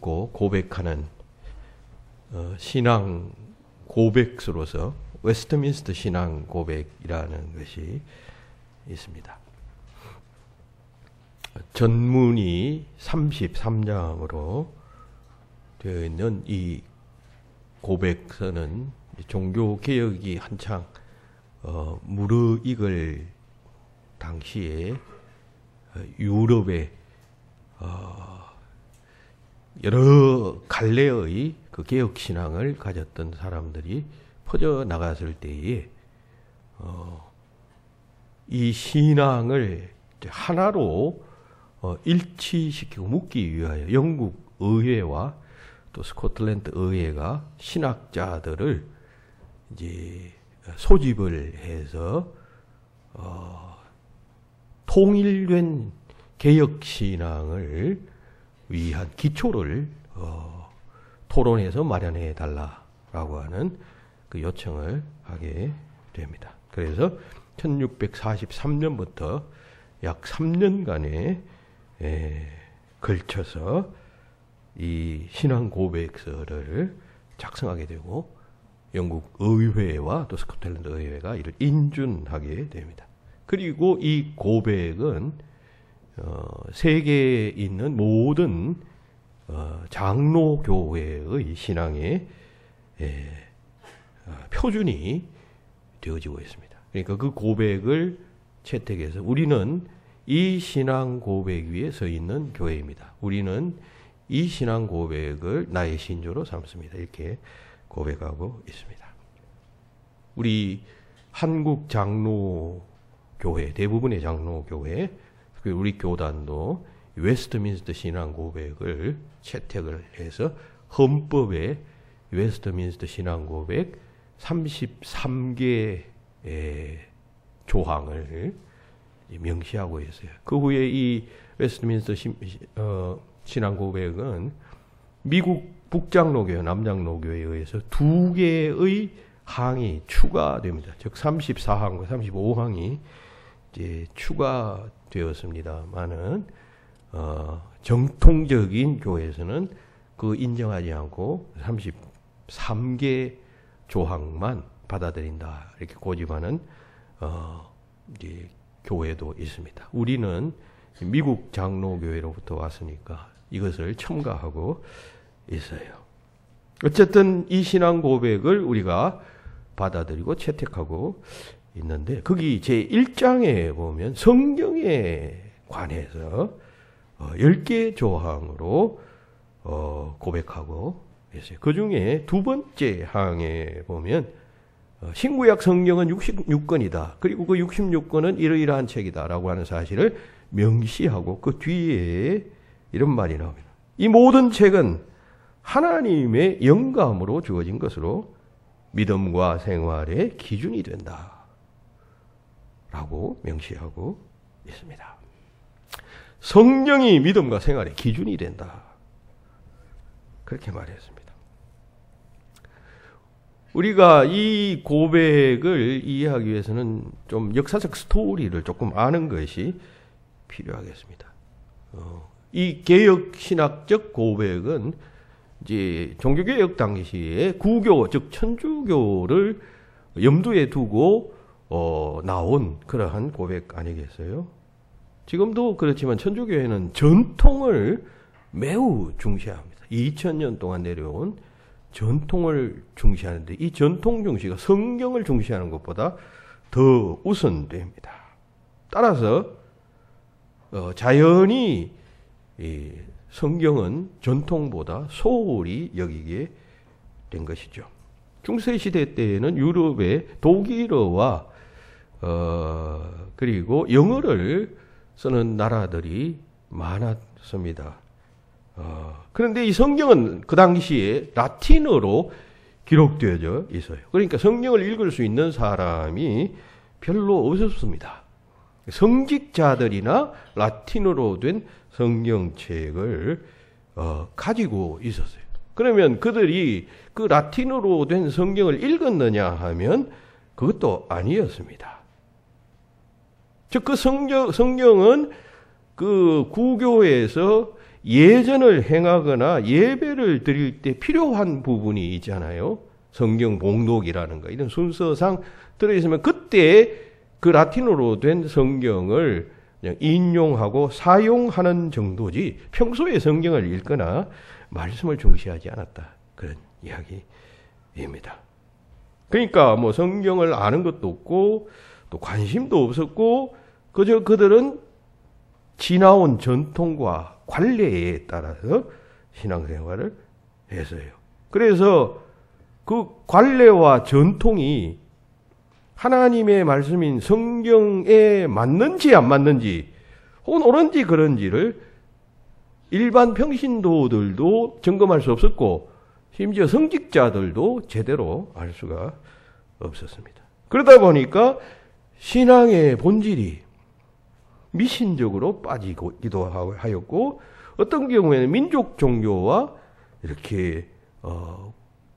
묻고 고백하는 신앙 고백서로서 웨스트민스터 신앙 고백이라는 것이 있습니다. 전문이 33장으로 되어 있는 이 고백서는 종교개혁이 한창 무르익을 당시에 유럽의 여러 갈래의 그 개혁신앙을 가졌던 사람들이 퍼져나갔을 때에 이 신앙을 하나로 일치시키고 묶기 위하여 영국 의회와 또 스코틀랜드 의회가 신학자들을 이제 소집을 해서 통일된 개혁신앙을 위한 기초를 토론해서 마련해 달라라고 하는 그 요청을 하게 됩니다. 그래서 1643년부터 약 3년간에 걸쳐서 이 신앙 고백서를 작성하게 되고 영국 의회와 또 스코틀랜드 의회가 이를 인준하게 됩니다. 그리고 이 고백은 세계에 있는 모든 장로교회의 신앙의 표준이 되어지고 있습니다. 그러니까 그 고백을 채택해서 우리는 이 신앙 고백 위에 서 있는 교회입니다. 우리는 이 신앙 고백을 나의 신조로 삼습니다. 이렇게 고백하고 있습니다. 우리 한국 장로교회, 대부분의 장로교회, 우리 교단도 웨스트민스터 신앙 고백을 채택을 해서 헌법에 웨스트민스터 신앙 고백 33개 조항을 명시하고 있어요. 그 후에 이 웨스트민스터 신앙 고백은 미국 북장로교회, 남장로교회에 의해서 2개의 항이 추가됩니다. 즉 34항과 35항이 이제 추가되었습니다만은 정통적인 교회에서는 그 인정하지 않고 33개 조항만 받아들인다 이렇게 고집하는 이제 교회도 있습니다. 우리는 미국 장로교회로부터 왔으니까 이것을 첨가하고 있어요. 어쨌든 이 신앙 고백을 우리가 받아들이고 채택하고 있는데 거기 제1장에 보면 성경에 관해서 10개 조항으로 고백하고 있어요. 그 중에 두 번째 항에 보면 신구약 성경은 66권이다. 그리고 그 66권은 이러이러한 책이다 라고 하는 사실을 명시하고 그 뒤에 이런 말이 나옵니다. 이 모든 책은 하나님의 영감으로 주어진 것으로 믿음과 생활의 기준이 된다 라고 명시하고 있습니다. 성령이 믿음과 생활의 기준이 된다. 그렇게 말했습니다. 우리가 이 고백을 이해하기 위해서는 좀 역사적 스토리를 조금 아는 것이 필요하겠습니다. 이 개혁신학적 고백은 이제 종교개혁 당시에 구교, 즉 천주교를 염두에 두고 나온 그러한 고백 아니겠어요? 지금도 그렇지만 천주교회는 전통을 매우 중시합니다. 2000년 동안 내려온 전통을 중시하는데 이 전통 중시가 성경을 중시하는 것보다 더 우선됩니다. 따라서 자연히 성경은 전통보다 소홀히 여기게 된 것이죠. 중세시대 때에는 유럽의 독일어와 그리고 영어를 쓰는 나라들이 많았습니다. 그런데 이 성경은 그 당시에 라틴어로 기록되어져 있어요. 그러니까 성경을 읽을 수 있는 사람이 별로 없었습니다. 성직자들이나 라틴어로 된 성경책을 가지고 있었어요. 그러면 그들이 그 라틴어로 된 성경을 읽었느냐 하면 그것도 아니었습니다. 즉 그 성경은 그 구교에서 예전을 행하거나 예배를 드릴 때 필요한 부분이 있잖아요. 성경 봉독이라는 거. 이런 순서상 들어있으면 그때 그 라틴어로 된 성경을 그냥 인용하고 사용하는 정도지 평소에 성경을 읽거나 말씀을 중시하지 않았다. 그런 이야기입니다. 그러니까 뭐 성경을 아는 것도 없고 또 관심도 없었고 그저 그들은 지나온 전통과 관례에 따라서 신앙생활을 했어요. 그래서 그 관례와 전통이 하나님의 말씀인 성경에 맞는지 안 맞는지 혹은 옳은지 그런지를 일반 평신도들도 점검할 수 없었고 심지어 성직자들도 제대로 알 수가 없었습니다. 그러다 보니까 신앙의 본질이 미신적으로 빠지기도 하였고 어떤 경우에는 민족 종교와 이렇게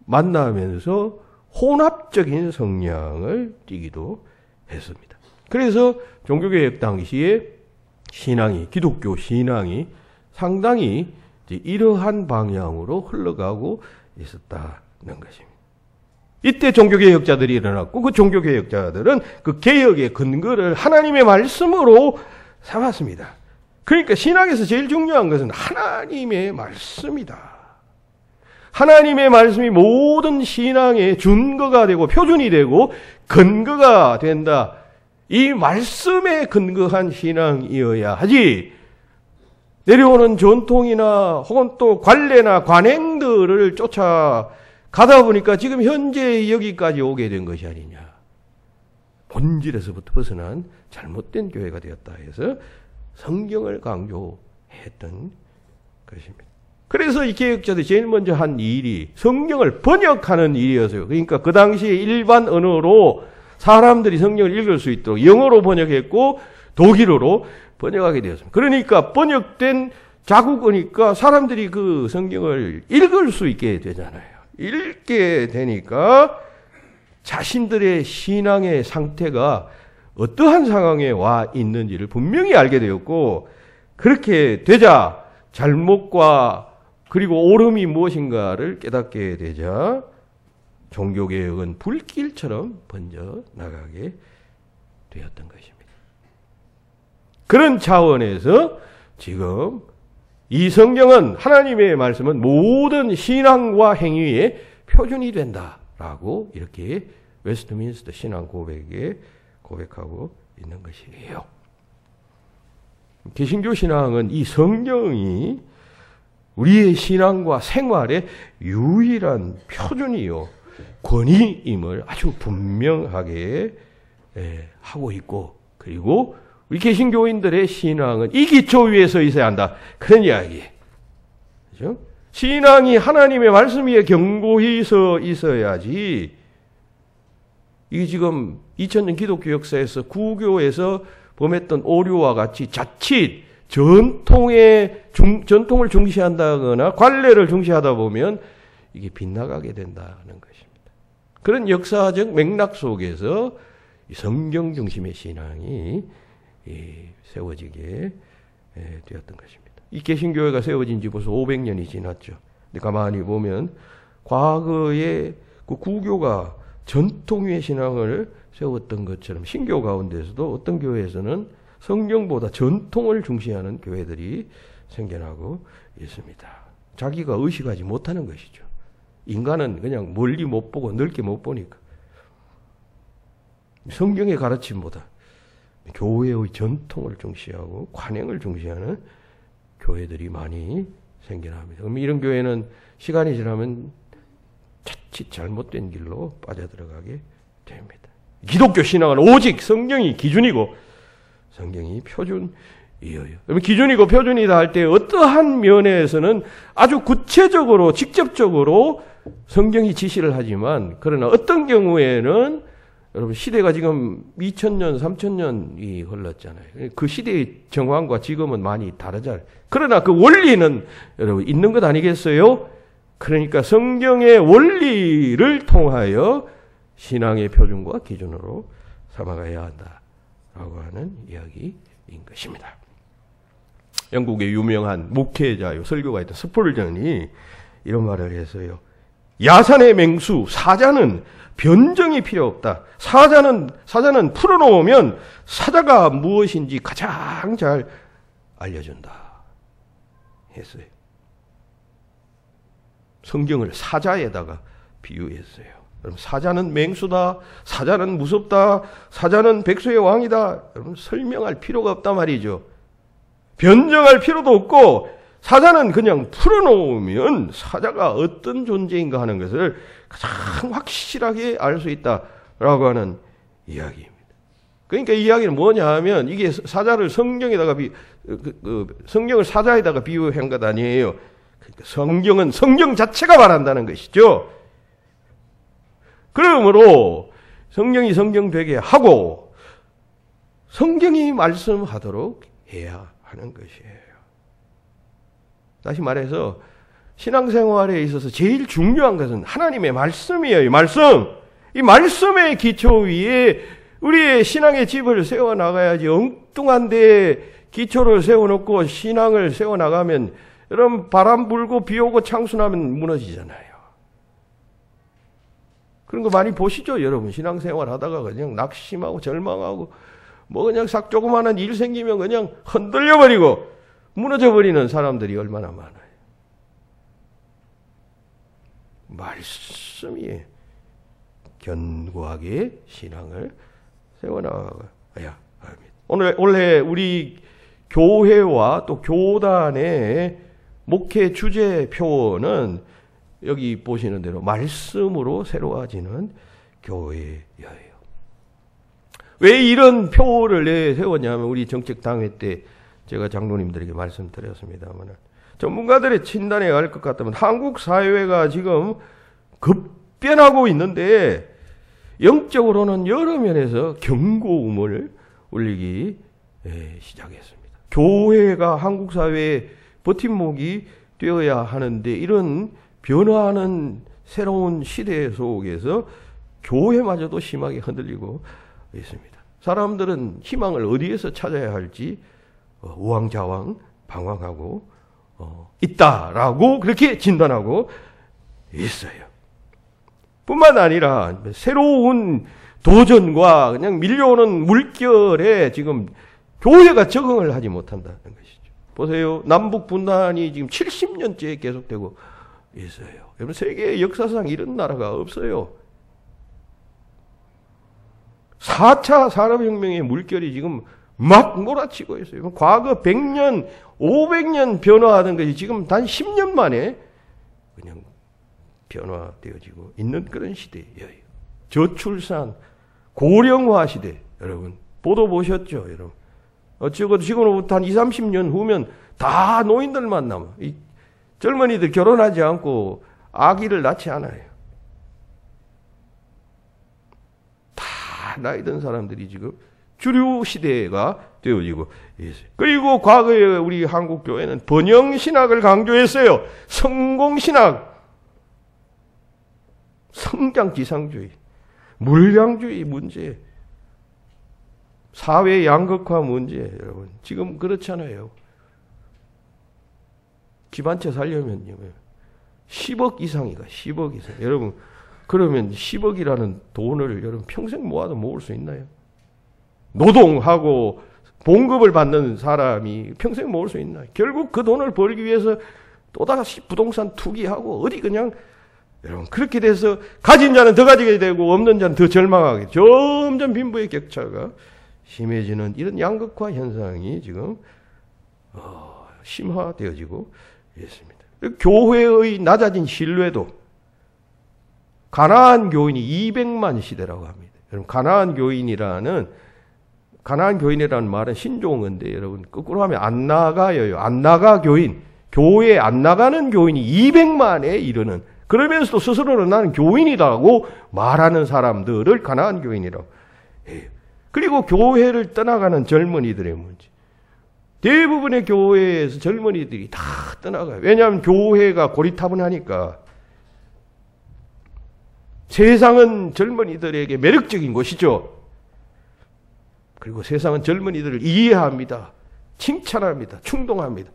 만나면서 혼합적인 성향을 띠기도 했습니다. 그래서 종교개혁 당시에 기독교 신앙이 상당히 이러한 방향으로 흘러가고 있었다는 것입니다. 이때 종교개혁자들이 일어났고 그 종교개혁자들은 그 개혁의 근거를 하나님의 말씀으로 삼았습니다. 그러니까 신앙에서 제일 중요한 것은 하나님의 말씀이다. 하나님의 말씀이 모든 신앙의 준거가 되고 표준이 되고 근거가 된다. 이 말씀에 근거한 신앙이어야 하지 내려오는 전통이나 혹은 또 관례나 관행들을 쫓아가다 보니까 지금 현재 여기까지 오게 된 것이 아니냐. 본질에서부터 벗어난 잘못된 교회가 되었다 해서 성경을 강조했던 것입니다. 그래서 이 개혁자들이 제일 먼저 한 일이 성경을 번역하는 일이었어요. 그러니까 그 당시에 일반 언어로 사람들이 성경을 읽을 수 있도록 영어로 번역했고 독일어로 번역하게 되었습니다. 그러니까 번역된 자국어니까 사람들이 그 성경을 읽을 수 있게 되잖아요. 읽게 되니까 자신들의 신앙의 상태가 어떠한 상황에 와 있는지를 분명히 알게 되었고 그렇게 되자 잘못과 그리고 옳음이 무엇인가를 깨닫게 되자 종교개혁은 불길처럼 번져 나가게 되었던 것입니다. 그런 차원에서 지금 이 성경은 하나님의 말씀은 모든 신앙과 행위의 표준이 된다라고 이렇게 웨스트민스터 신앙 고백에 고백하고 있는 것이에요. 개신교 신앙은 이 성경이 우리의 신앙과 생활의 유일한 표준이요 권위임을 아주 분명하게 하고 있고 그리고 우리 개신교인들의 신앙은 이 기초 위에 서 있어야 한다. 그런 이야기예요. 그렇죠? 신앙이 하나님의 말씀 위에 견고히 서 있어야지 이게 지금 2000년 기독교 역사에서 구교에서 범했던 오류와 같이 자칫 전통을 중시한다거나 관례를 중시하다 보면 이게 빗나가게 된다는 것입니다. 그런 역사적 맥락 속에서 성경 중심의 신앙이 세워지게 되었던 것입니다. 이 개신교회가 세워진 지 벌써 500년이 지났죠. 근데 가만히 보면 과거에 그 구교가 전통의 신앙을 세웠던 것처럼 신교 가운데서도 어떤 교회에서는 성경보다 전통을 중시하는 교회들이 생겨나고 있습니다. 자기가 의식하지 못하는 것이죠. 인간은 그냥 멀리 못 보고 넓게 못 보니까. 성경의 가르침보다 교회의 전통을 중시하고 관행을 중시하는 교회들이 많이 생겨납니다. 그럼 이런 교회는 시간이 지나면 자칫 잘못된 길로 빠져들어가게 됩니다. 기독교 신앙은 오직 성경이 기준이고 성경이 표준이어요. 그러면 기준이고 표준이다 할 때 어떠한 면에서는 아주 구체적으로 직접적으로 성경이 지시를 하지만 그러나 어떤 경우에는 여러분 시대가 지금 2000년, 3000년이 흘렀잖아요. 그 시대의 정황과 지금은 많이 다르잖아요. 그러나 그 원리는 여러분 있는 것 아니겠어요? 그러니까 성경의 원리를 통하여 신앙의 표준과 기준으로 삼아가야 한다라고 하는 이야기인 것입니다. 영국의 유명한 목회자요, 설교가였던 스폴전이 이런 말을 했어요. 야산의 맹수, 사자는 변정이 필요 없다. 사자는 풀어놓으면 사자가 무엇인지 가장 잘 알려준다. 했어요. 성경을 사자에다가 비유했어요. 여러분, 사자는 맹수다. 사자는 무섭다. 사자는 백수의 왕이다. 여러분, 설명할 필요가 없단 말이죠. 변정할 필요도 없고, 사자는 그냥 풀어놓으면 사자가 어떤 존재인가 하는 것을 가장 확실하게 알 수 있다라고 하는 이야기입니다. 그러니까 이 이야기는 뭐냐 하면, 이게 사자를 성경에다가 성경을 사자에다가 비유한 것 아니에요. 그러니까 성경은 성경 자체가 말한다는 것이죠. 그러므로 성경이 성경 되게 하고 성경이 말씀하도록 해야 하는 것이에요. 다시 말해서 신앙생활에 있어서 제일 중요한 것은 하나님의 말씀이에요. 말씀. 이 말씀의 기초 위에 우리의 신앙의 집을 세워나가야지. 엉뚱한데 기초를 세워놓고 신앙을 세워나가면 여러분, 바람 불고 비 오고 창수나면 무너지잖아요. 그런 거 많이 보시죠, 여러분. 신앙생활 하다가 그냥 낙심하고 절망하고 뭐 그냥 조그마한 일 생기면 그냥 흔들려버리고 무너져버리는 사람들이 얼마나 많아요. 말씀이 견고하게 신앙을 세워나가야 합니다. 원래 우리 교회와 또 교단의 목회 주제표는 여기 보시는 대로 말씀으로 새로워지는 교회예요. 왜 이런 표를 내세웠냐면 우리 정책당회 때 제가 장로님들에게 말씀드렸습니다만 전문가들의 진단에 갈 것 같다면 한국 사회가 지금 급변하고 있는데 영적으로는 여러 면에서 경고음을 울리기 시작했습니다. 교회가 한국 사회의 버팀목이 되어야 하는데 이런 변화하는 새로운 시대 속에서 교회마저도 심하게 흔들리고 있습니다. 사람들은 희망을 어디에서 찾아야 할지 우왕좌왕 방황하고 있다라고 그렇게 진단하고 있어요. 뿐만 아니라 새로운 도전과 그냥 밀려오는 물결에 지금 교회가 적응을 하지 못한다는 것이죠. 보세요. 남북 분단이 지금 70년째 계속되고 있어요. 여러분, 세계 역사상 이런 나라가 없어요. 4차 산업혁명의 물결이 지금 막 몰아치고 있어요. 과거 100년, 500년 변화하던 것이 지금 단 10년 만에 그냥 변화되어지고 있는 그런 시대예요. 저출산, 고령화 시대. 여러분, 보도 보셨죠? 여러분. 어쩌고 지금으로부터 한 20, 30년 후면 다 노인들만 남아. 이 젊은이들 결혼하지 않고 아기를 낳지 않아요. 다 나이 든 사람들이 지금 주류 시대가 되어지고 있어요. 그리고 과거에 우리 한국 교회는 번영신학을 강조했어요. 성공신학, 성장지상주의, 물량주의 문제, 사회 양극화 문제. 여러분, 지금 그렇잖아요. 집 한 채 살려면요 10억 이상이가 10억 이상. 여러분, 그러면 10억이라는 돈을 여러분 평생 모아도 모을 수 있나요? 노동하고 봉급을 받는 사람이 평생 모을 수 있나요? 결국 그 돈을 벌기 위해서 또다시 부동산 투기하고 어디 그냥 여러분, 그렇게 돼서 가진 자는 더 가지게 되고 없는 자는 더 절망하게, 점점 빈부의 격차가 심해지는 이런 양극화 현상이 지금 심화되어지고 있습니다. 교회의 낮아진 신뢰도, 가나안 교인이 200만 시대라고 합니다. 여러분, 가나안 교인이라는 말은 신종어인데 여러분 거꾸로 하면 안 나가요. 안 나가 교인, 교회에 안 나가는 교인이 200만에 이르는, 그러면서도 스스로는 나는 교인이라고 말하는 사람들을 가나안 교인이라고 해요. 그리고 교회를 떠나가는 젊은이들의 문제. 대부분의 교회에서 젊은이들이 다 떠나가요. 왜냐하면 교회가 고리타분하니까. 세상은 젊은이들에게 매력적인 곳이죠. 그리고 세상은 젊은이들을 이해합니다. 칭찬합니다. 충동합니다.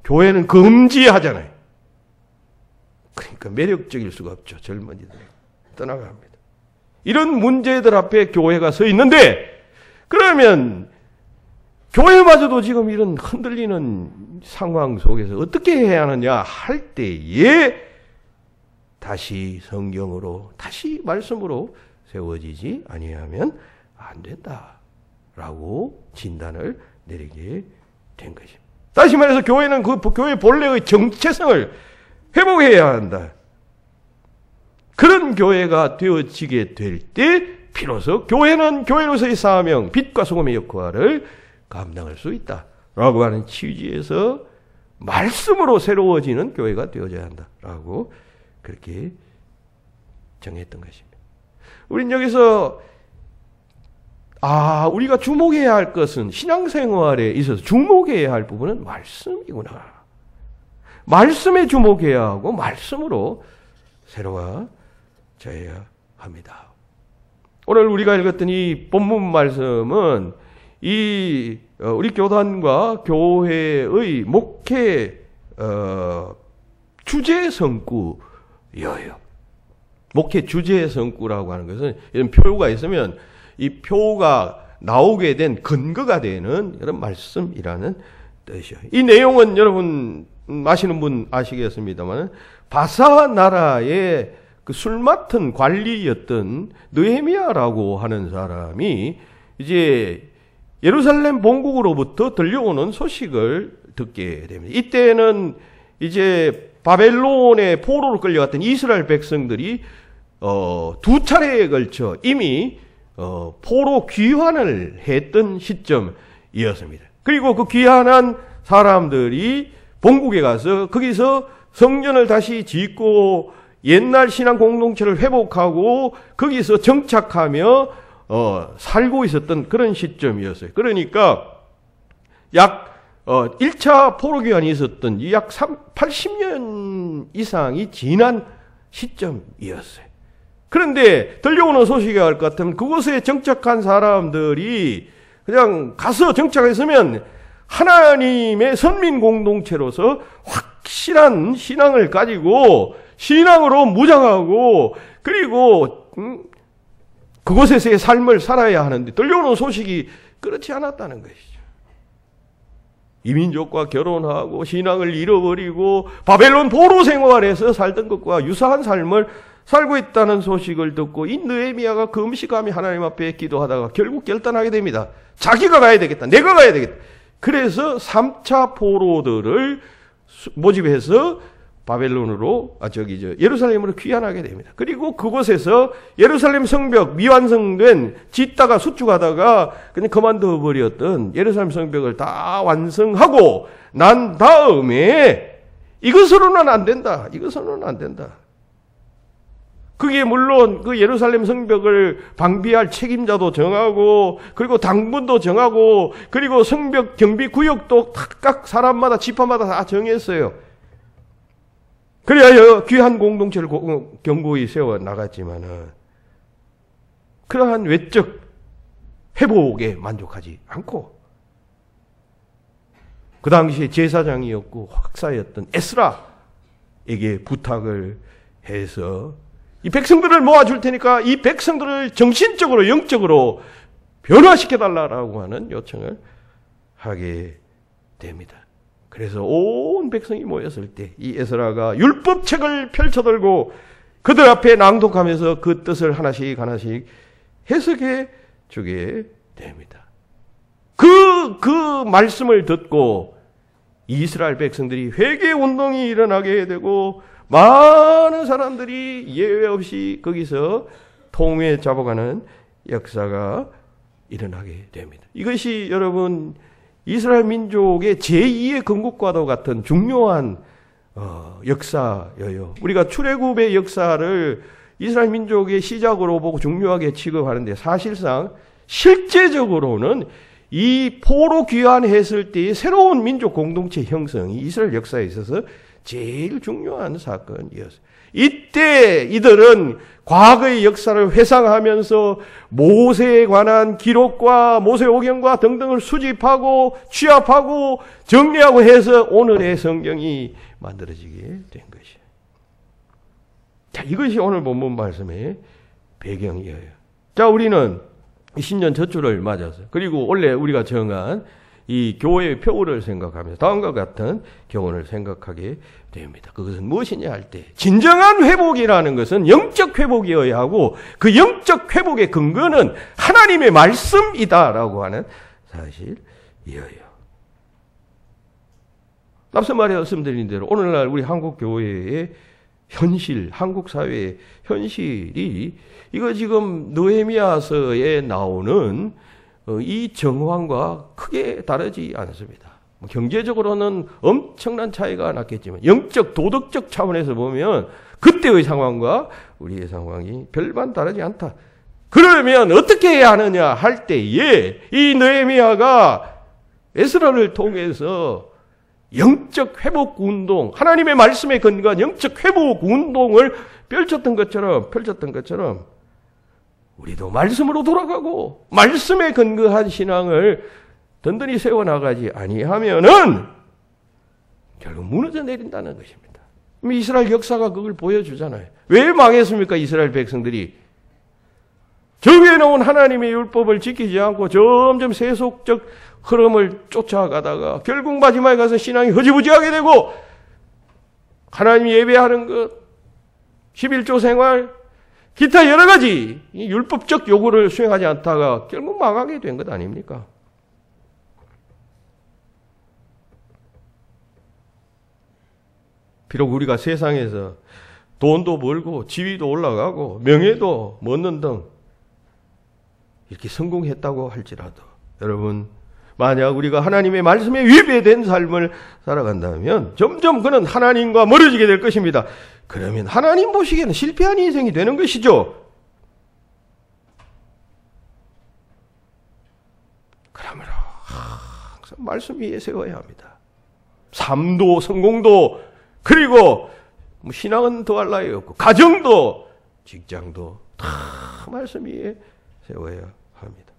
교회는 금지하잖아요. 그러니까 매력적일 수가 없죠. 젊은이들 떠나갑니다. 이런 문제들 앞에 교회가 서 있는데, 그러면 교회마저도 지금 이런 흔들리는 상황 속에서 어떻게 해야 하느냐 할 때에 다시 성경으로, 다시 말씀으로 세워지지 아니하면 안 된다라고 진단을 내리게 된 것입니다. 다시 말해서 교회는 그 교회 본래의 정체성을 회복해야 한다. 그런 교회가 되어지게 될 때 비로소 교회는 교회로서의 사명, 빛과 소금의 역할을 감당할 수 있다라고 하는 취지에서 말씀으로 새로워지는 교회가 되어져야 한다라고 그렇게 정했던 것입니다. 우린 여기서 우리가 주목해야 할 것은, 신앙생활에 있어서 주목해야 할 부분은 말씀이구나. 말씀에 주목해야 하고 말씀으로 새로워져야 합니다. 오늘 우리가 읽었던 이 본문 말씀은 우리 교단과 교회의 목회 주제 성구예요. 목회 주제 성구라고 하는 것은 이런 표가 있으면 이 표가 나오게 된 근거가 되는 이런 말씀이라는 뜻이요. 이 내용은 여러분 아시는 분 아시겠습니다만, 바사 나라의 그 술 맡은 관리였던 느헤미야라고 하는 사람이 이제 예루살렘 본국으로부터 들려오는 소식을 듣게 됩니다. 이때는 이제 바벨론의 포로로 끌려갔던 이스라엘 백성들이 두 차례에 걸쳐 이미 포로 귀환을 했던 시점이었습니다. 그리고 그 귀환한 사람들이 본국에 가서 거기서 성전을 다시 짓고 옛날 신앙 공동체를 회복하고 거기서 정착하며 살고 있었던 그런 시점이었어요. 그러니까 약 1차 포로기간이 있었던 약 80년 이상이 지난 시점이었어요. 그런데 들려오는 소식이 알 것 같으면 그곳에 정착한 사람들이 그냥 가서 정착했으면 하나님의 선민 공동체로서 확실한 신앙을 가지고 신앙으로 무장하고 그리고 그곳에서의 삶을 살아야 하는데 들려오는 소식이 그렇지 않았다는 것이죠. 이민족과 결혼하고 신앙을 잃어버리고 바벨론 포로 생활에서 살던 것과 유사한 삶을 살고 있다는 소식을 듣고 이 느헤미야가 금시감이 하나님 앞에 기도하다가 결국 결단하게 됩니다. 자기가 가야 되겠다. 내가 가야 되겠다. 그래서 3차 포로들을 모집해서 바벨론으로 예루살렘으로 귀환하게 됩니다. 그리고 그곳에서 예루살렘 성벽 미완성된 짓다가 수축하다가 그냥 그만둬 버렸던 예루살렘 성벽을 다 완성하고 난 다음에 이것으로는 안 된다. 이것으로는 안 된다. 그게 물론 그 예루살렘 성벽을 방비할 책임자도 정하고 그리고 당분도 정하고 그리고 성벽 경비 구역도 각 사람마다 지파마다 다 정했어요. 그래야 귀한 공동체를 견고히 세워 나갔지만은 그러한 외적 회복에 만족하지 않고 그 당시에 제사장이었고 학사였던 에스라에게 부탁을 해서 이 백성들을 모아줄 테니까 이 백성들을 정신적으로 영적으로 변화시켜달라고 하는 요청을 하게 됩니다. 그래서 온 백성이 모였을 때 이 에스라가 율법책을 펼쳐들고 그들 앞에 낭독하면서 그 뜻을 하나씩 해석해 주게 됩니다. 그 말씀을 듣고 이스라엘 백성들이 회개 운동이 일어나게 되고 많은 사람들이 예외 없이 거기서 통에 잡아가는 역사가 일어나게 됩니다. 이것이 여러분 이스라엘 민족의 제2의 건국과도 같은 중요한 역사예요. 우리가 출애굽의 역사를 이스라엘 민족의 시작으로 보고 중요하게 취급하는데 사실상 실제적으로는 이 포로 귀환했을 때의 새로운 민족 공동체 형성이 이스라엘 역사에 있어서 제일 중요한 사건이었어요. 이때 이들은 과거의 역사를 회상하면서 모세에 관한 기록과 모세오경과 등등을 수집하고 취합하고 정리하고 해서 오늘의 성경이 만들어지게 된 것이에요. 자, 이것이 오늘 본문 말씀의 배경이에요. 자, 우리는 신년 첫주를 맞아서 그리고 원래 우리가 정한 이 교회의 표를 생각하면서 다음과 같은 교훈을 생각하게 됩니다. 그것은 무엇이냐 할 때 진정한 회복이라는 것은 영적 회복이어야 하고 그 영적 회복의 근거는 하나님의 말씀이다라고 하는 사실이에요. 앞서 말씀드린 대로 오늘날 우리 한국 교회의 현실, 한국 사회의 현실이 이거 지금 느헤미야서에 나오는 이 정황과 크게 다르지 않습니다. 경제적으로는 엄청난 차이가 났겠지만 영적, 도덕적 차원에서 보면 그때의 상황과 우리의 상황이 별반 다르지 않다. 그러면 어떻게 해야 하느냐 할 때에 이 느헤미야가 에스라를 통해서 영적 회복 운동, 하나님의 말씀에 근거한 영적 회복 운동을 펼쳤던 것처럼 우리도 말씀으로 돌아가고 말씀에 근거한 신앙을 든든히 세워나가지 아니하면은 결국 무너져 내린다는 것입니다. 이스라엘 역사가 그걸 보여주잖아요. 왜 망했습니까? 이스라엘 백성들이 정해놓은 하나님의 율법을 지키지 않고 점점 세속적 흐름을 쫓아가다가 결국 마지막에 가서 신앙이 흐지부지하게 되고 하나님 예배하는 것, 11조 생활, 기타 여러 가지 율법적 요구를 수행하지 않다가 결국 망하게 된 것 아닙니까? 비록 우리가 세상에서 돈도 벌고 지위도 올라가고 명예도 얻는 등 이렇게 성공했다고 할지라도 여러분 만약 우리가 하나님의 말씀에 위배된 삶을 살아간다면 점점 그는 하나님과 멀어지게 될 것입니다. 그러면 하나님 보시기에는 실패한 인생이 되는 것이죠. 그러므로 항상 말씀 위에 세워야 합니다. 삶도 성공도 그리고 신앙은 더할 나위 없고 가정도 직장도 다 말씀 위에 세워야 합니다.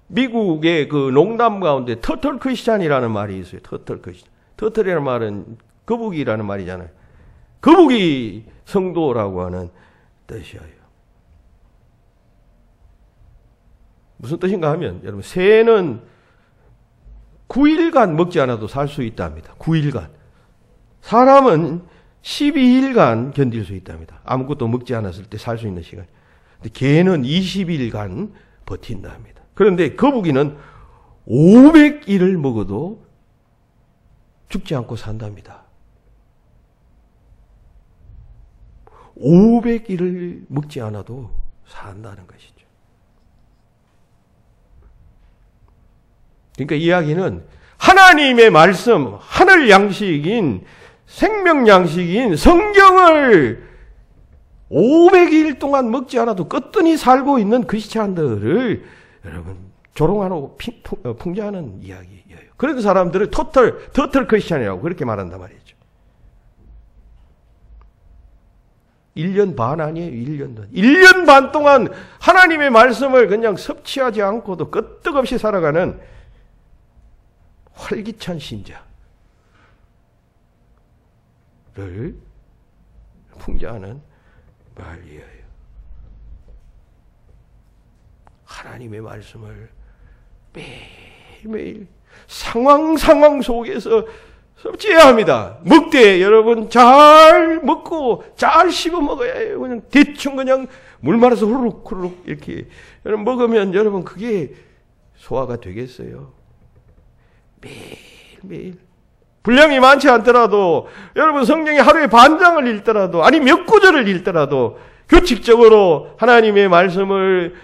미국의 그 농담 가운데 터틀 크리스찬이라는 말이 있어요. 터틀 크리스찬. 터틀이라는 말은 거북이라는 말이잖아요. 거북이 성도라고 하는 뜻이에요. 무슨 뜻인가 하면 여러분 새는 9일간 먹지 않아도 살 수 있답니다. 9일간. 사람은 12일간 견딜 수 있답니다. 아무것도 먹지 않았을 때 살 수 있는 시간. 근데 개는 20일간 버틴답니다. 그런데 거북이는 500일을 먹어도 죽지 않고 산답니다. 500일을 먹지 않아도 산다는 것이죠. 그러니까 이야기는 하나님의 말씀, 하늘 양식인 생명 양식인 성경을 500일 동안 먹지 않아도 끄떡이 살고 있는 크리스찬들을 여러분 조롱하고 풍자하는 이야기예요. 그런 사람들을 터틀 크리스찬이라고 그렇게 말한단 말이죠. 1년 반 아니에요. 1년 반. 1년 반 동안 하나님의 말씀을 그냥 섭취하지 않고도 끄떡없이 살아가는 활기찬 신자를 풍자하는 말이에요. 하나님의 말씀을 매일매일 상황 속에서 섭취해야 합니다. 먹되 여러분 잘 먹고 잘 씹어 먹어야 해요. 그냥 대충 그냥 물 말아서 후루룩 이렇게 여러분 먹으면 여러분 그게 소화가 되겠어요. 매일매일 분량이 많지 않더라도 여러분 성경이 하루에 반 장을 읽더라도 아니 몇 구절을 읽더라도 규칙적으로 하나님의 말씀을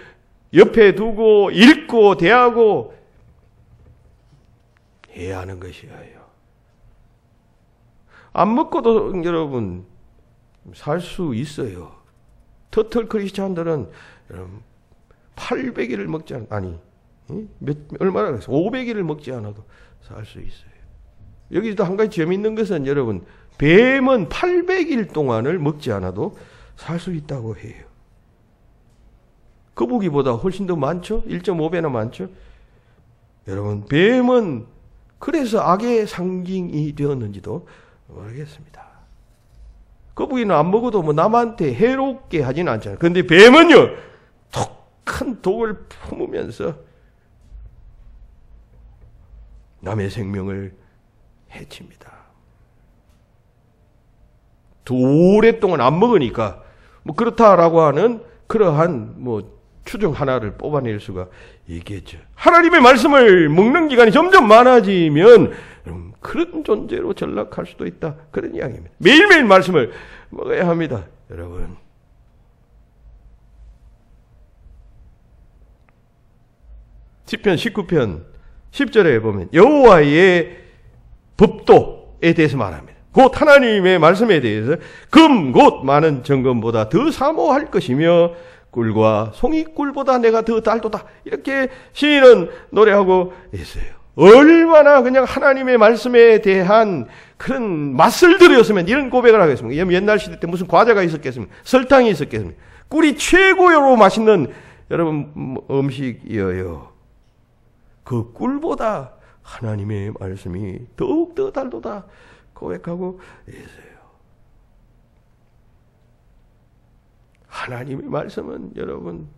옆에 두고 읽고 대하고 해야 하는 것이에요. 안 먹고도 여러분 살 수 있어요. 터틀 크리스찬들은 여러분 800일을 먹지 않아도 아니 얼마나 그랬어? 500일을 먹지 않아도 살 수 있어요. 여기도 한 가지 재미있는 것은 여러분, 뱀은 800일 동안을 먹지 않아도 살 수 있다고 해요. 거북이보다 훨씬 더 많죠? 1.5배나 많죠? 여러분, 뱀은 그래서 악의 상징이 되었는지도 모르겠습니다. 거북이는 안 먹어도 뭐 남한테 해롭게 하지는 않잖아요. 그런데 뱀은요, 독한 독을 품으면서 남의 생명을 해칩니다. 오랫동안 안 먹으니까 뭐 그렇다라고 하는 그러한 뭐 추정 하나를 뽑아낼 수가 있겠죠. 하나님의 말씀을 먹는 기간이 점점 많아지면 그런 존재로 전락할 수도 있다. 그런 이야기입니다. 매일매일 말씀을 먹어야 합니다. 여러분. 시편 19편 10절에 보면 여호와의 법도에 대해서 말합니다. 곧 하나님의 말씀에 대해서 금 곧 많은 정금보다 더 사모할 것이며 꿀과 송이꿀보다 내가 더 달도다. 이렇게 시인은 노래하고 있어요. 얼마나 그냥 하나님의 말씀에 대한 그런 맛을 들였으면 이런 고백을 하겠습니까? 옛날 시대 때 무슨 과자가 있었겠습니까? 설탕이 있었겠습니까? 꿀이 최고로 맛있는 여러분 음식이에요. 그 꿀보다 하나님의 말씀이 더욱더 달도다 고백하고 있어요. 하나님의 말씀은 여러분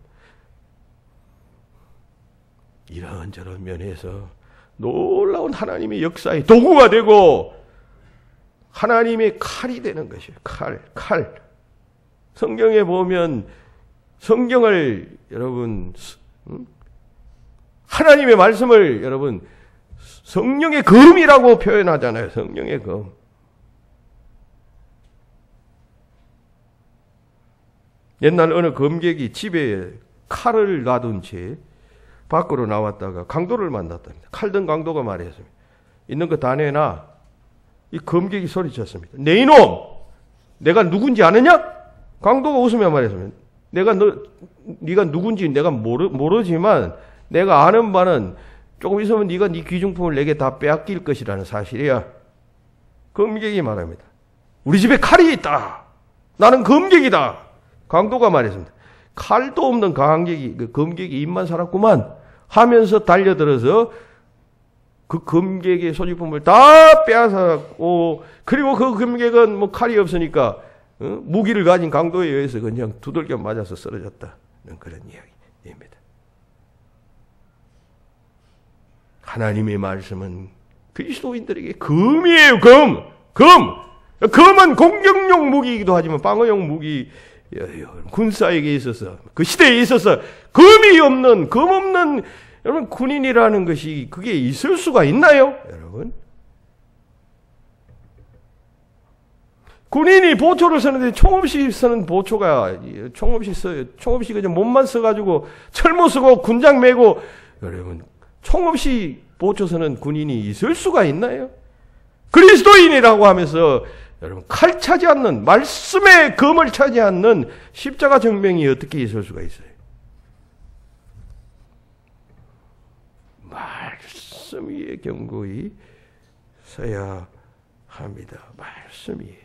이런저런 면에서 놀라운 하나님의 역사의 도구가 되고 하나님의 칼이 되는 것이에요. 칼. 성경에 보면 성경을 여러분 하나님의 말씀을 여러분 성령의 검이라고 표현하잖아요. 성령의 검. 옛날 어느 검객이 집에 칼을 놔둔 채 밖으로 나왔다가 강도를 만났답니다. 칼든 강도가 말했습니다. 있는 거 다 내놔. 이 검객이 소리쳤습니다. 내 이놈! 내가 누군지 아느냐? 강도가 웃으며 말했습니다. 네가 누군지 내가 모르지만 내가 아는 바는 조금 있으면 네가 네 귀중품을 내게 다 빼앗길 것이라는 사실이야. 검객이 말합니다. 우리 집에 칼이 있다. 나는 검객이다. 강도가 말했습니다. 칼도 없는 검객이 입만 살았구만 하면서 달려들어서 그 검객의 소지품을 다 빼앗았고, 그리고 그 검객은 뭐 칼이 없으니까 무기를 가진 강도에 의해서 그냥 두들겨 맞아서 쓰러졌다는 그런 이야기입니다. 하나님의 말씀은 그리스도인들에게 금이에요. 금은 공격용 무기이기도 하지만 방어용 무기. 군사에게 있어서 그 시대에 있어서 검 없는 여러분 군인이라는 것이 그게 있을 수가 있나요? 여러분 군인이 보초를 쓰는데 총 없이 쓰는 보초가 총 없이 써요. 총 없이 그냥 몸만 써가지고 철모 쓰고 군장 메고 여러분 총 없이 보초 쓰는 군인이 있을 수가 있나요? 그리스도인이라고 하면서 여러분 칼 차지 않는 말씀의 검을 차지 않는 십자가 정병이 어떻게 있을 수가 있어요? 말씀 위에 견고히 서야 합니다. 말씀 위에.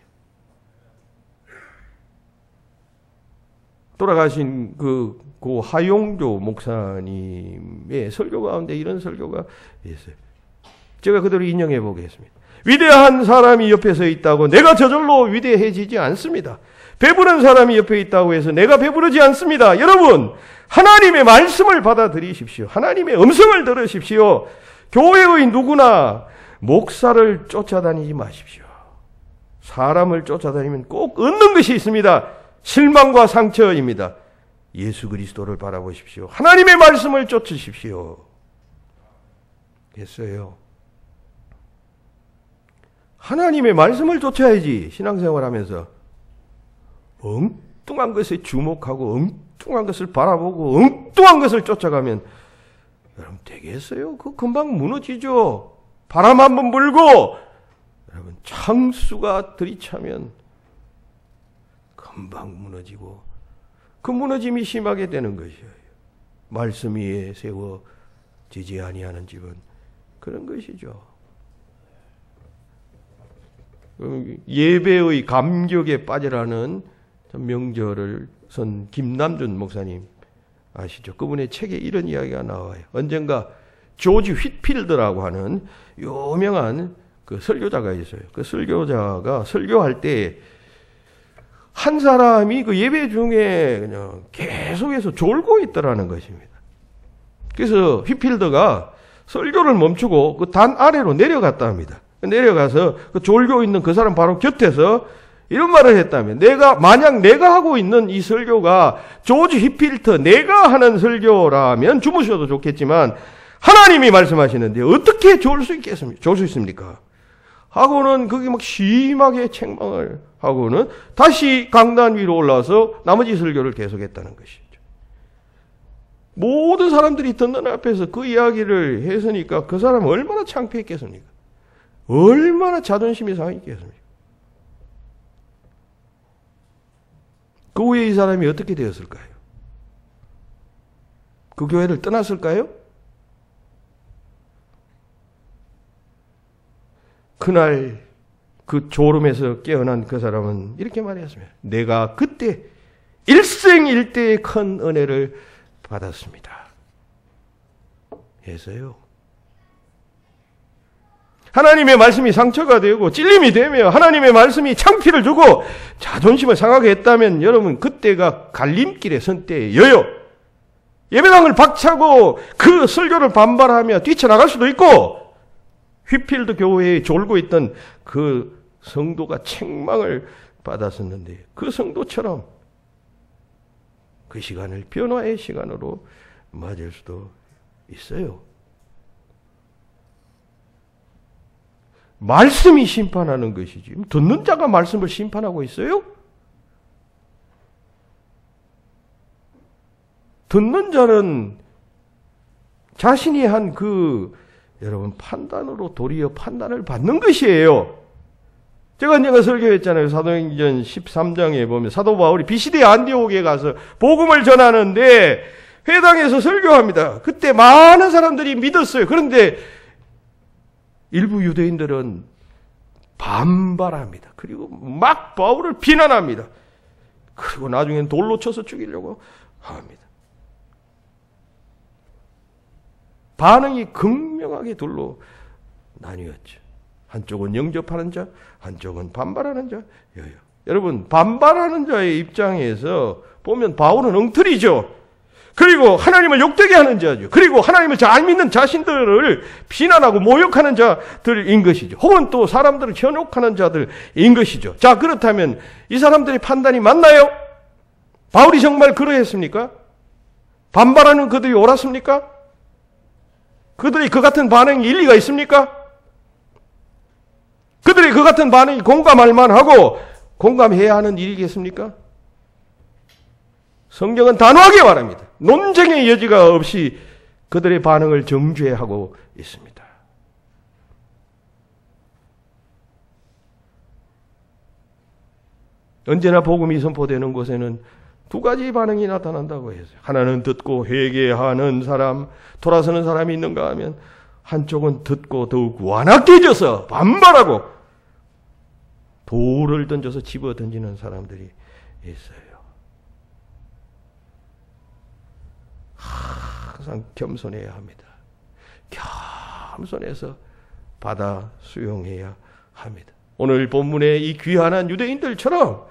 돌아가신 그 하용조 목사님의 설교 가운데 이런 설교가 있어요. 제가 그대로 인용해 보겠습니다. 위대한 사람이 옆에 서 있다고 내가 저절로 위대해지지 않습니다. 배부른 사람이 옆에 있다고 해서 내가 배부르지 않습니다. 여러분, 하나님의 말씀을 받아들이십시오. 하나님의 음성을 들으십시오. 교회의 누구나 목사를 쫓아다니지 마십시오. 사람을 쫓아다니면 꼭 얻는 것이 있습니다. 실망과 상처입니다. 예수 그리스도를 바라보십시오. 하나님의 말씀을 쫓으십시오. 됐어요. 하나님의 말씀을 쫓아야지. 신앙생활하면서 엉뚱한 것에 주목하고 엉뚱한 것을 바라보고 엉뚱한 것을 쫓아가면 여러분 되겠어요? 그거 금방 무너지죠. 바람 한번 불고 여러분 창수가 들이차면 금방 무너지고 그 무너짐이 심하게 되는 것이에요. 말씀 위에 세워지지 아니하는 집은 그런 것이죠. 예배의 감격에 빠지라는 명절을 선 김남준 목사님 아시죠? 그분의 책에 이런 이야기가 나와요. 언젠가 조지 휘필드라고 하는 유명한 그 설교자가 있어요. 그 설교자가 설교할 때 한 사람이 그 예배 중에 그냥 계속해서 졸고 있더라는 것입니다. 그래서 휘필드가 설교를 멈추고 그 단 아래로 내려갔다 합니다. 내려가서 그 졸고 있는 그 사람 바로 곁에서 이런 말을 했다면, 만약 내가 하고 있는 이 설교가 조지 휘필드 내가 하는 설교라면 주무셔도 좋겠지만 하나님이 말씀하시는데 어떻게 졸 수 있습니까? 하고는 그게 막 심하게 책망을 하고는 다시 강단 위로 올라와서 나머지 설교를 계속했다는 것이죠. 모든 사람들이 듣는 앞에서 그 이야기를 했으니까 그 사람은 얼마나 창피했겠습니까? 얼마나 자존심이 상했겠습니까? 그 후에 이 사람이 어떻게 되었을까요? 그 교회를 떠났을까요? 그날 그 졸음에서 깨어난 그 사람은 이렇게 말했습니다. 내가 그때 일생일대의 큰 은혜를 받았습니다. 해서요. 하나님의 말씀이 상처가 되고 찔림이 되며 하나님의 말씀이 창피를 주고 자존심을 상하게 했다면 여러분 그때가 갈림길에 선 때예요. 예배당을 박차고 그 설교를 반발하며 뛰쳐나갈 수도 있고 휘필드 교회에 졸고 있던 그 성도가 책망을 받았었는데 그 성도처럼 그 시간을 변화의 시간으로 맞을 수도 있어요. 말씀이 심판하는 것이지 듣는 자가 말씀을 심판하고 있어요? 듣는 자는 자신이 한 여러분 판단으로 도리어 판단을 받는 것이에요. 제가 언젠가 설교했잖아요. 사도행전 13장에 보면 사도 바울이 비시대 안디옥에 가서 복음을 전하는데 회당에서 설교합니다. 그때 많은 사람들이 믿었어요. 그런데 일부 유대인들은 반발합니다. 그리고 막 바울을 비난합니다. 그리고 나중엔 돌로 쳐서 죽이려고 합니다. 반응이 극명하게 둘로 나뉘었죠. 한쪽은 영접하는 자, 한쪽은 반발하는 자예요. 여러분, 반발하는 자의 입장에서 보면 바울은 엉터리죠. 그리고 하나님을 욕되게 하는 자죠. 그리고 하나님을 잘 믿는 자신들을 비난하고 모욕하는 자들인 것이죠. 혹은 또 사람들을 현혹하는 자들인 것이죠. 자, 그렇다면 이 사람들의 판단이 맞나요? 바울이 정말 그러했습니까? 반발하는 그들이 옳았습니까? 그들이 그 같은 반응이 일리가 있습니까? 그들이 그 같은 반응이 공감할 만하고 공감해야 하는 일이겠습니까? 성경은 단호하게 말합니다. 논쟁의 여지가 없이 그들의 반응을 정죄하고 있습니다. 언제나 복음이 선포되는 곳에는 두 가지 반응이 나타난다고 했어요. 하나는 듣고 회개하는 사람, 돌아서는 사람이 있는가 하면 한쪽은 듣고 더욱 완악해져서 반발하고 돌을 던져서 집어 던지는 사람들이 있어요. 항상 겸손해야 합니다. 겸손해서 받아 수용해야 합니다. 오늘 본문의 이 귀한 유대인들처럼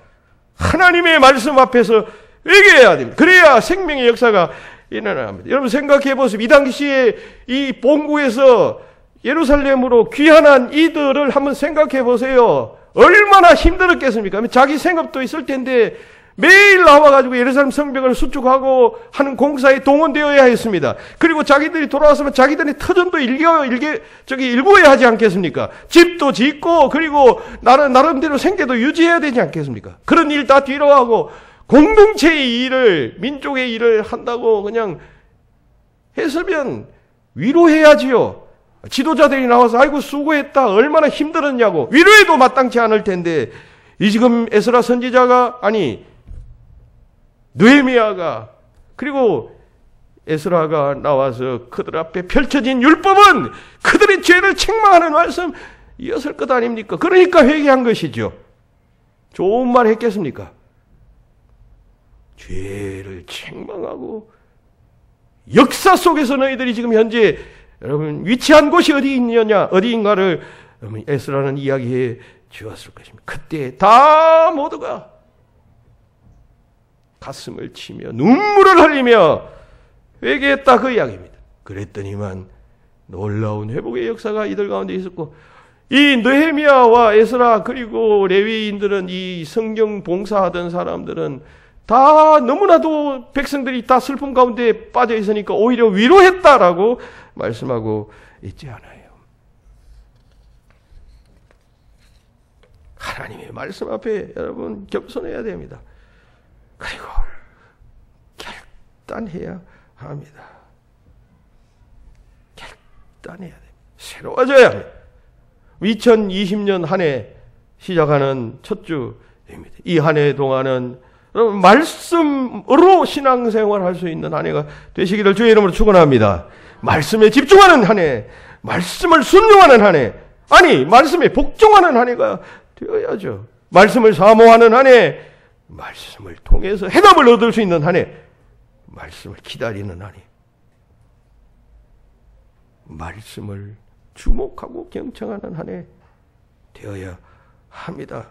하나님의 말씀 앞에서 회개해야 됩니다. 그래야 생명의 역사가 일어나야 합니다. 여러분 생각해 보세요. 이 당시에 이 본국에서 예루살렘으로 귀환한 이들을 한번 생각해 보세요. 얼마나 힘들었겠습니까? 자기 생업도 있을 텐데 매일 나와가지고 예루살렘 성벽을 수축하고 하는 공사에 동원되어야 했습니다. 그리고 자기들이 돌아왔으면 자기들의 터전도 일구어야 하지 않겠습니까? 집도 짓고 그리고 나름대로 생계도 유지해야 되지 않겠습니까? 그런 일 다 뒤로 하고 공동체의 일을, 민족의 일을 한다고 그냥 했으면 위로해야지요. 지도자들이 나와서 아이고 수고했다, 얼마나 힘들었냐고 위로해도 마땅치 않을 텐데 이 지금 에스라 선지자가 느헤미야가 그리고 에스라가 나와서 그들 앞에 펼쳐진 율법은 그들의 죄를 책망하는 말씀 이었을 것 아닙니까? 그러니까 회개한 것이죠. 좋은 말 했겠습니까? 죄를 책망하고 역사 속에서 너희들이 지금 현재 여러분 위치한 곳이 어디 있느냐, 어디인가를 에스라는 이야기해 주었을 것입니다. 그때 다 모두가 가슴을 치며 눈물을 흘리며 회개했다, 그 이야기입니다. 그랬더니만 놀라운 회복의 역사가 이들 가운데 있었고, 이 느헤미야와 에스라 그리고 레위인들은, 이 성경 봉사하던 사람들은 다 너무나도 백성들이 다 슬픔 가운데 빠져 있으니까 오히려 위로했다라고 말씀하고 있지 않아요. 하나님의 말씀 앞에 여러분 겸손해야 됩니다. 그리고 결단해야 합니다. 결단해야 됩니다. 새로워져야 합니다. 2020년 한 해 시작하는 첫 주입니다. 이 한 해 동안은 여러분 말씀으로 신앙생활할 수 있는 한 해가 되시기를 주의 이름으로 축원합니다. 말씀에 집중하는 한 해, 말씀을 순종하는 한 해, 아니 말씀에 복종하는 한 해가 되어야죠. 말씀을 사모하는 한 해, 말씀을 통해서 해답을 얻을 수 있는 한 해, 말씀을 기다리는 한 해, 말씀을 주목하고 경청하는 한 해 되어야 합니다.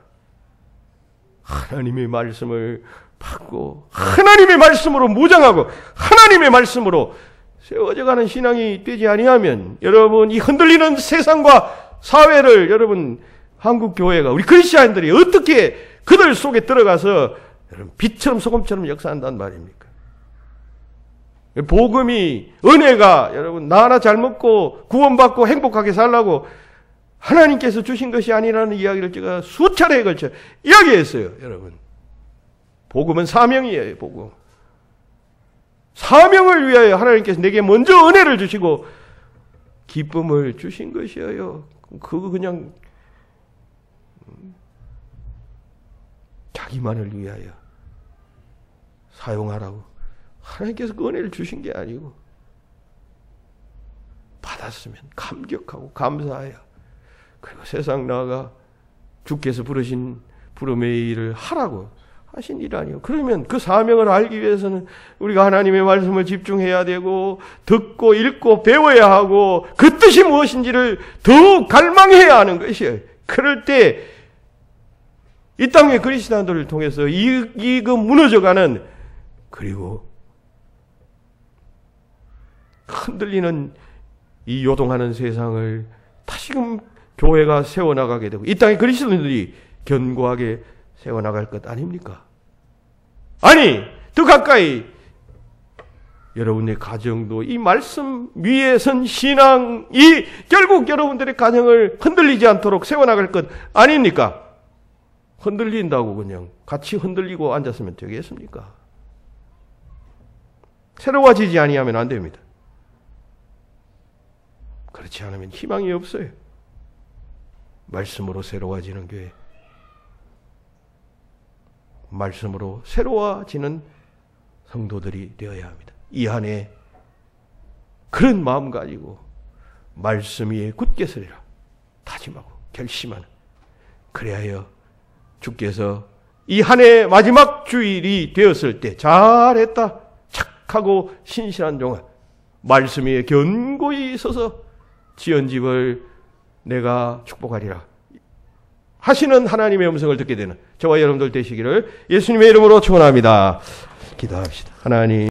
하나님의 말씀을 받고 하나님의 말씀으로 무장하고 하나님의 말씀으로 세워져가는 신앙이 되지 아니하면 여러분, 이 흔들리는 세상과 사회를 여러분, 한국 교회가, 우리 그리스도인들이 어떻게 그들 속에 들어가서 여러분 빛처럼 소금처럼 역사한단 말입니까? 복음이, 은혜가 여러분 나 하나 잘 먹고 구원받고 행복하게 살라고 하나님께서 주신 것이 아니라는 이야기를 제가 수차례에 걸쳐 이야기했어요. 여러분, 복음은 사명이에요. 복음, 사명을 위하여 하나님께서 내게 먼저 은혜를 주시고 기쁨을 주신 것이에요. 그거 그냥 자기만을 위하여 사용하라고 하나님께서 그 은혜를 주신 게 아니고, 받았으면 감격하고 감사해야, 그리고 세상 나아가 주께서 부르신 부름의 일을 하라고 하신 일 아니에요. 그러면 그 사명을 알기 위해서는 우리가 하나님의 말씀을 집중해야 되고, 듣고 읽고 배워야 하고, 그 뜻이 무엇인지를 더욱 갈망해야 하는 것이에요. 그럴 때 이 땅의 그리스도인들을 통해서 이 무너져가는, 그리고 흔들리는 이 요동하는 세상을 다시금 교회가 세워나가게 되고, 이 땅의 그리스도인들이 견고하게 세워나갈 것 아닙니까? 아니, 더 가까이 여러분의 가정도 이 말씀 위에 선 신앙이 결국 여러분들의 가정을 흔들리지 않도록 세워나갈 것 아닙니까? 흔들린다고 그냥 같이 흔들리고 앉았으면 되겠습니까? 새로워지지 아니하면 안 됩니다. 그렇지 않으면 희망이 없어요. 말씀으로 새로워지는 교회, 말씀으로 새로워지는 성도들이 되어야 합니다. 이 한 해 그런 마음 가지고 말씀 위에 굳게 서리라 다짐하고 결심하는, 그래야 주께서 이 한 해 마지막 주일이 되었을 때 잘했다, 착하고 신실한 종아, 말씀 위에 견고히 서서 지은 집을 내가 축복하리라 하시는 하나님의 음성을 듣게 되는 저와 여러분들 되시기를 예수님의 이름으로 축원합니다. 기도합시다. 하나님,